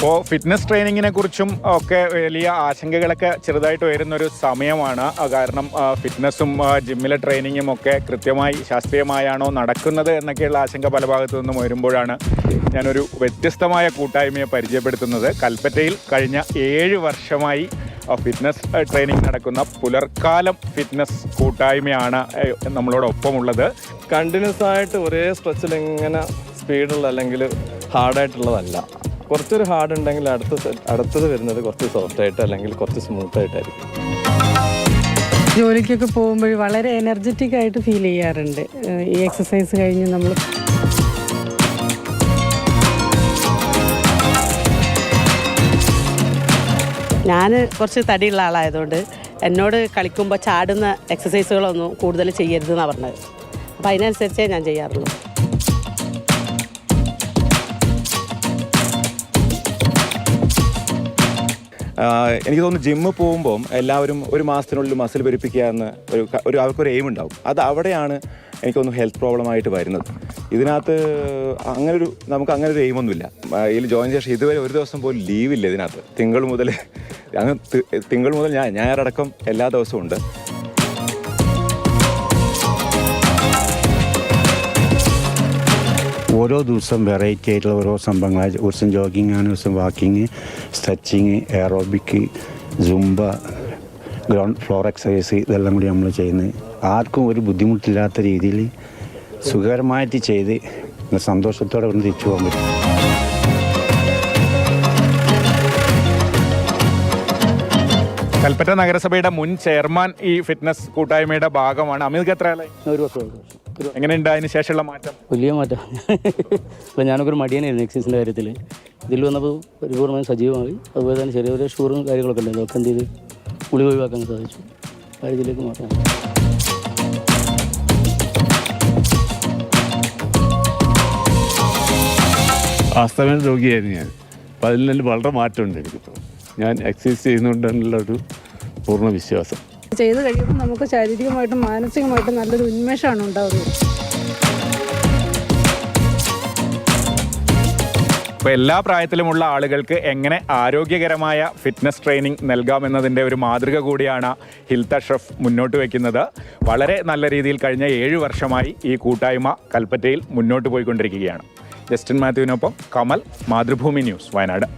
ഇപ്പോൾ ഫിറ്റ്നസ് ട്രെയിനിങ്ങിനെ കുറിച്ചും ഒക്കെ വലിയ ആശങ്കകളൊക്കെ ചെറുതായിട്ട് വരുന്നൊരു സമയമാണ്. കാരണം ഫിറ്റ്നസ്സും ജിമ്മിലെ ട്രെയിനിങ്ങും ഒക്കെ കൃത്യമായി ശാസ്ത്രീയമായാണോ നടക്കുന്നത് എന്നൊക്കെയുള്ള ആശങ്ക പല ഭാഗത്തു നിന്നും വരുമ്പോഴാണ് ഞാനൊരു വ്യത്യസ്തമായ കൂട്ടായ്മയെ പരിചയപ്പെടുത്തുന്നത്. കൽപ്പറ്റയിൽ കഴിഞ്ഞ 7 വർഷമായി ഫിറ്റ്നസ് ട്രെയിനിങ് നടക്കുന്ന പുലർക്കാലം ഫിറ്റ്നസ് കൂട്ടായ്മയാണ് നമ്മളോടൊപ്പമുള്ളത്. കണ്ടിന്യൂസ് ആയിട്ട് ഒരേ സ്ട്രെച്ചിൽ ഇങ്ങനെ സ്പീഡുള്ള അല്ലെങ്കിൽ ഹാർഡായിട്ടുള്ളതല്ല. കുറച്ചൊരു ഹാർഡ് ഉണ്ടെങ്കിൽ അടുത്തത് വരുന്നത് കുറച്ച് സോഫ്റ്റായിട്ട് അല്ലെങ്കിൽ കുറച്ച് സ്മൂത്തായിട്ടായിരിക്കും. ജോലിക്കൊക്കെ പോകുമ്പോൾ വളരെ എനർജറ്റിക് ആയിട്ട് ഫീൽ ചെയ്യാറുണ്ട് ഈ എക്സസൈസ് കഴിഞ്ഞ് നമ്മൾ. ഞാൻ കുറച്ച് തടിയുള്ള ആളായതുകൊണ്ട് എന്നോട് കളിക്കുമ്പോൾ ചാടുന്ന എക്സസൈസുകളൊന്നും കൂടുതൽ ചെയ്യരുതെന്നാണ് പറഞ്ഞത്. അപ്പോൾ അതിനനുസരിച്ചേ ഞാൻ ചെയ്യാറുള്ളൂ. എനിക്ക് തോന്നുന്നു ജിമ്മിൽ പോകുമ്പം എല്ലാവരും ഒരു മാസത്തിനുള്ളിൽ മസിൽ പെരുപ്പിക്കുക എന്ന് അവർക്കൊരു എയിം ഉണ്ടാവും. അത് അവിടെയാണ് എനിക്കൊന്ന് ഹെൽത്ത് പ്രോബ്ലമായിട്ട് വരുന്നത്. ഇതിനകത്ത് നമുക്ക് അങ്ങനെ ഒരു എയിമൊന്നുമില്ല. ഇതിൽ ജോയിൻ ശേഷം ഇതുവരെ ഒരു ദിവസം പോലും ലീവില്ല ഇതിനകത്ത്. തിങ്കൾ മുതൽ ഞായറടക്കം എല്ലാ ദിവസവും ഉണ്ട്. ഓരോ ദിവസം വെറൈറ്റി ആയിട്ടുള്ള ഓരോ സംഭവങ്ങൾ. ഒരു ദിവസം ജോഗിങ് ആണ്, ഒരു ദിവസം walking, stretching, aerobic, Zumba, ground floor exercise, ഇതെല്ലാം കൂടി നമ്മൾ ചെയ്യുന്നത്. ആർക്കും ഒരു ബുദ്ധിമുട്ടില്ലാത്ത രീതിയിൽ സുഖകരമായിട്ട് ചെയ്ത് സന്തോഷത്തോടെ ഒന്ന് തിരിച്ചു പോകാൻ പറ്റും. കൽപ്പറ്റ നഗരസഭയുടെ മുൻ ചെയർമാൻ ഈ ഫിറ്റ്നസ് കൂട്ടായ്മയുടെ ഭാഗമാണ്. അമിത് എത്രയാളായി? 1 വർഷം. എങ്ങനെയുണ്ട് അതിന് ശേഷമുള്ള മാറ്റം? വലിയ മാറ്റം. അപ്പോൾ ഞാനൊക്കെ ഒരു മടിയനായിരുന്നു എക്സസൈസിൻ്റെ കാര്യത്തിൽ. ഇതിൽ വന്നപ്പോൾ പരിപൂർണ്ണമായും സജീവമായി. അതുപോലെ തന്നെ ചെറിയ ചെറിയ ഷുഗറും കാര്യങ്ങളൊക്കെ ഉണ്ട്. അതൊക്കെ എന്ത് ചെയ്ത് ഗുളിക ഒഴിവാക്കാൻ സാധിച്ചു. ഇതിലേക്ക് മാറ്റാം. ആസ്തമന രോഗിയായിരുന്നു ഞാൻ. അപ്പോൾ അതിൽ നിന്ന് വളരെ മാറ്റമുണ്ട് എനിക്കിപ്പോൾ. ഞാൻ എക്സസൈസ് ചെയ്യുന്നുണ്ടെന്നുള്ളൊരു പൂർണ്ണ വിശ്വാസം. ചെയ്ത് കഴിയുമ്പോൾ നമുക്ക് ശാരീരികമായിട്ടും മാനസികമായിട്ടും നല്ലൊരു ഉന്മേഷമാണ് ഉണ്ടാകുന്നത്. ഇപ്പോൾ എല്ലാ പ്രായത്തിലുമുള്ള ആളുകൾക്ക് എങ്ങനെ ആരോഗ്യകരമായ ഫിറ്റ്നസ് ട്രെയിനിങ് നൽകാമെന്നതിൻ്റെ ഒരു മാതൃക കൂടിയാണ് ഹിൽത്ത് അഷ്റഫ് മുന്നോട്ട് വയ്ക്കുന്നത്. വളരെ നല്ല രീതിയിൽ കഴിഞ്ഞ 7 വർഷമായി ഈ കൂട്ടായ്മ കൽപ്പറ്റയിൽ മുന്നോട്ട് പോയിക്കൊണ്ടിരിക്കുകയാണ്. ജസ്റ്റിൻ മാത്യുവിനൊപ്പം കമൽ, മാതൃഭൂമി ന്യൂസ്, വയനാട്.